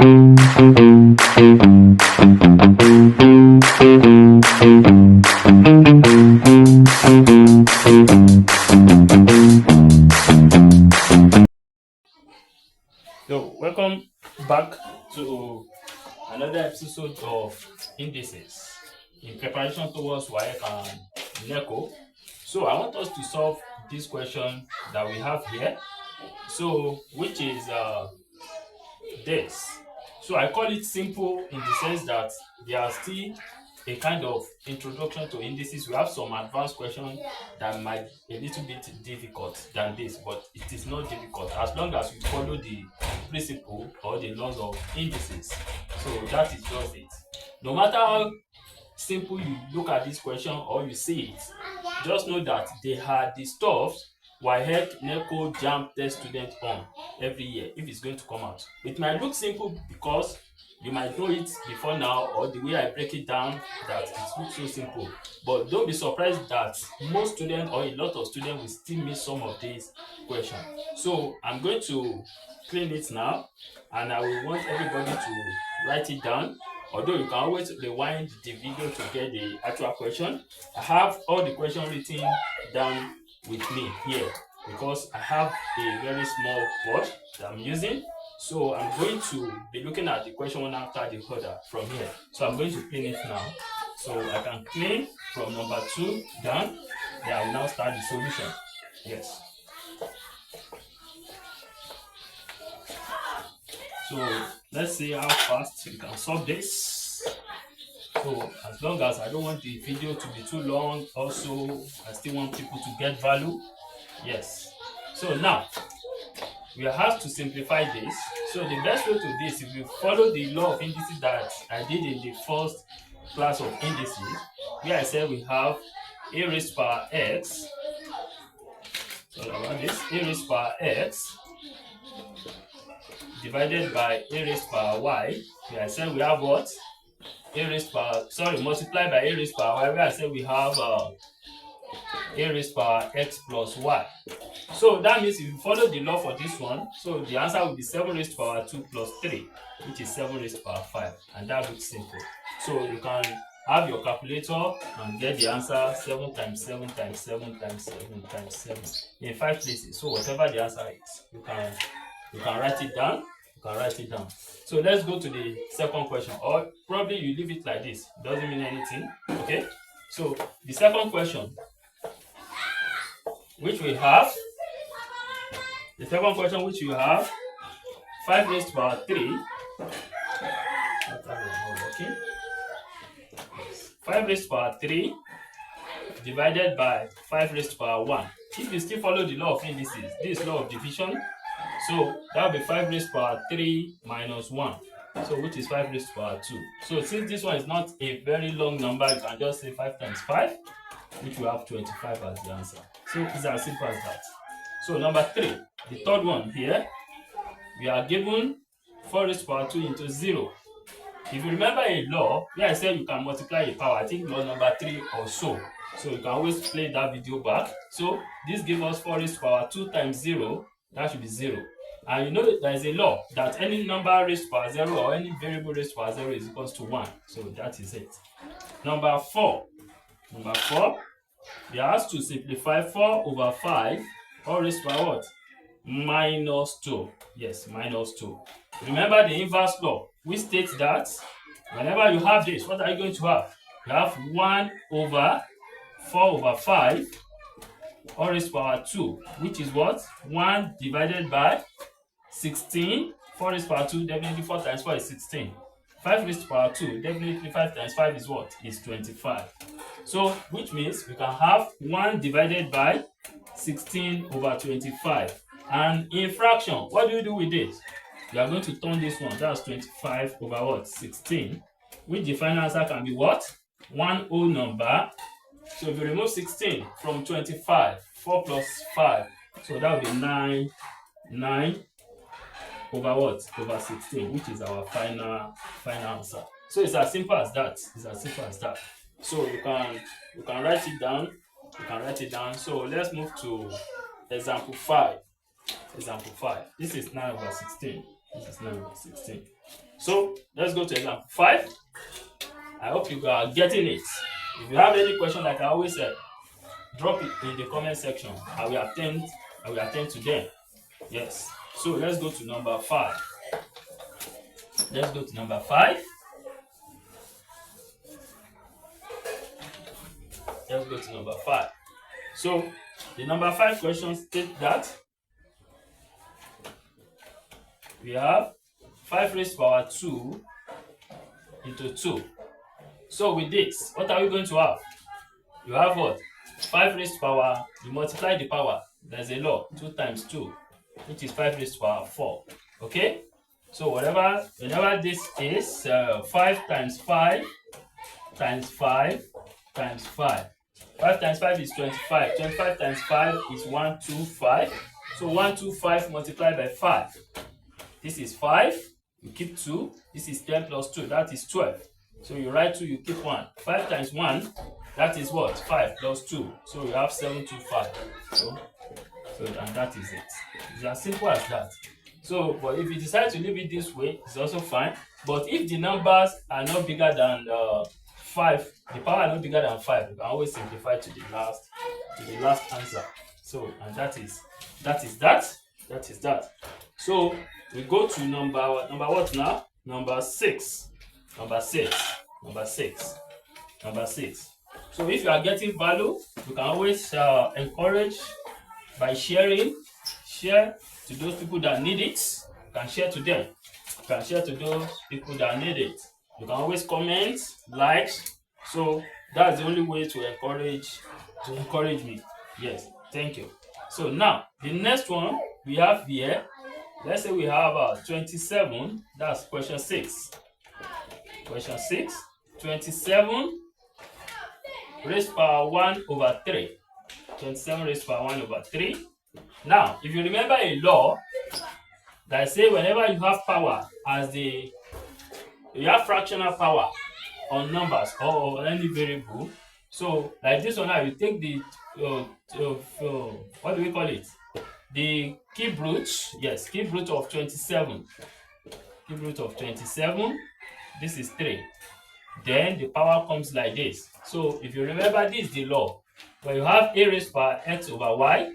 So, welcome back to another episode of Indices in preparation towards WAEC and NECO. So, I want us to solve this question that we have here. So, which is this. So, I call it simple in the sense that they are still a kind of introduction to indices. We have some advanced questions that might be a little bit difficult than this, but it is not difficult as long as we follow the principle or the laws of indices. So that is just it. No matter how simple you look at this question or you see it, just know that they are the stuff WAEC, NECO, JAMB test students on every year if it's going to come out. It might look simple because you might know it before now, or the way I break it down that it looks so simple. But don't be surprised that most students or a lot of students will still miss some of these questions. So I'm going to clean it now, and I will want everybody to write it down. Although you can always rewind the video to get the actual question. I have all the questions written down with me here because I have a very small board that I'm using. So I'm going to be looking at the question one after the other from here. So I'm going to clean it now. So I can clean from number 2 down. Then I will now start the solution. Yes. So let's see how fast we can solve this. So as long as I don't want the video to be too long, also I still want people to get value. Yes. So now we have to simplify this. So the best way to do this, if you follow the law of indices that I did in the first class of indices, where I said we have a raised power x. So about this, a raised power x divided by a raised power y. Where I said we have what? A raised power, multiplied by a raised power y, where I said we have a raised power x plus y. So that means if you follow the law for this one, so the answer will be 7 raised power 2 plus 3, which is 7 raised power 5, and that looks simple. So you can have your calculator and get the answer 7 times 7 times 7 times 7 times 7 in 5 places. So whatever the answer is, you can write it down. So let's go to the second question, or probably you leave it like this. Doesn't mean anything. Okay. So the second question, which we have, 5 raised power 3. 5 raised power 3 divided by 5 raised power 1. If you still follow the law of indices, this law of division, so that will be 5 raised power 3 minus 1. So which is 5 raised power 2. So since this one is not a very long number, you can just say 5 times 5, which will have 25 as the answer. So it's as simple as that. So number 3, the third one here, we are given 4 raised power 2 into 0. If you remember a law where I said you can multiply a power, I think law number 3 or so. So you can always play that video back. So this gives us 4 raised power 2 times 0, that should be 0. And you know there is a law that any number raised power 0 or any variable raised power 0 is equals to 1. So that is it. Number 4, we are asked to simplify 4 over 5, all raised by what? Minus 2. Yes, minus 2. Remember the inverse law, which states that whenever you have this, what are you going to have? You have 1 over 4 over 5, all raised power 2, which is what? 1 divided by 16. 4 raised power 2, definitely 4 times 4 is 16. 5 raised power 2, definitely 5 times 5 is what? Is 25. So, which means we can have 1 divided by 16 over 25. And in fraction, what do you do with this? You are going to turn this one, that's 25 over what? 16. Which the final answer can be what? One whole number. So if you remove 16 from 25, 4 plus 5, so that will be 9 over what? Over 16, which is our final answer. So it's as simple as that. So you can write it down. So let's move to example 5. This is 9 over 16. So let's go to example 5. I hope you are getting it. If you have any question, like I always said, drop it in the comment section. I will attend to them. Yes. So let's go to number 5. Let's go to number 5. Let's go to number 5. So the number 5 question states that we have 5 raised to power 2 into 2. So with this, what are we going to have? You have what? 5 raised to power, you multiply the power. There's a law, 2 times 2, which is 5 raised to power 4. Okay? So whenever this is 5 times 5 times 5 times 5. 5 times 5 is 25. 25 times 5 is 125. So 125 multiplied by 5. This is 5. You keep 2. This is 10 plus 2. That is 12. So you write 2, you keep 1. 5 times 1, that is what? 5 plus 2. So you have 725. So and that is it. It's as simple as that. So, but if you decide to leave it this way, it's also fine. But if the numbers are not bigger than 5, the power are not bigger than 5, you can always simplify to the last answer. So, and that is that. So we go to number what now? Number 6. Number 6. So if you are getting value, you can always encourage by sharing. Share to those people that need it. You can share to them. You can share to those people that need it. You can always comment, like. So that's the only way to encourage me. Yes, thank you. So now the next one we have here. Let's say we have 27. That's question 6. Question 6. 27 raised to power 1 over 3. 27 raised to power 1 over 3. Now, if you remember a law that say whenever you have power you have fractional power on numbers or on any variable. So, like this one now, you take the what do we call it? The cube root. Yes, cube root of 27. Cube root of 27. This is 3. Then the power comes like this. So, if you remember, this is the law. When you have a raised to power x over y,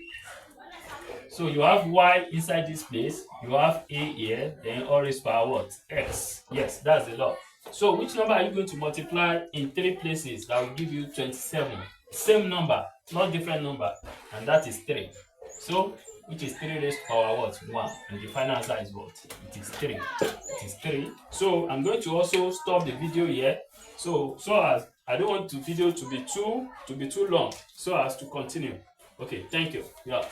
so you have y inside this place, you have a here, then all raised to power what? X. Yes, that's the law. So which number are you going to multiply in 3 places that will give you 27? Same number, not different number, and that is 3. So which is 3 raised to power what? 1. And the final answer is what? It is 3. It is 3. So I'm going to also stop the video here. So as I don't want the video to be too long, so as to continue. Okay, thank you. Yeah.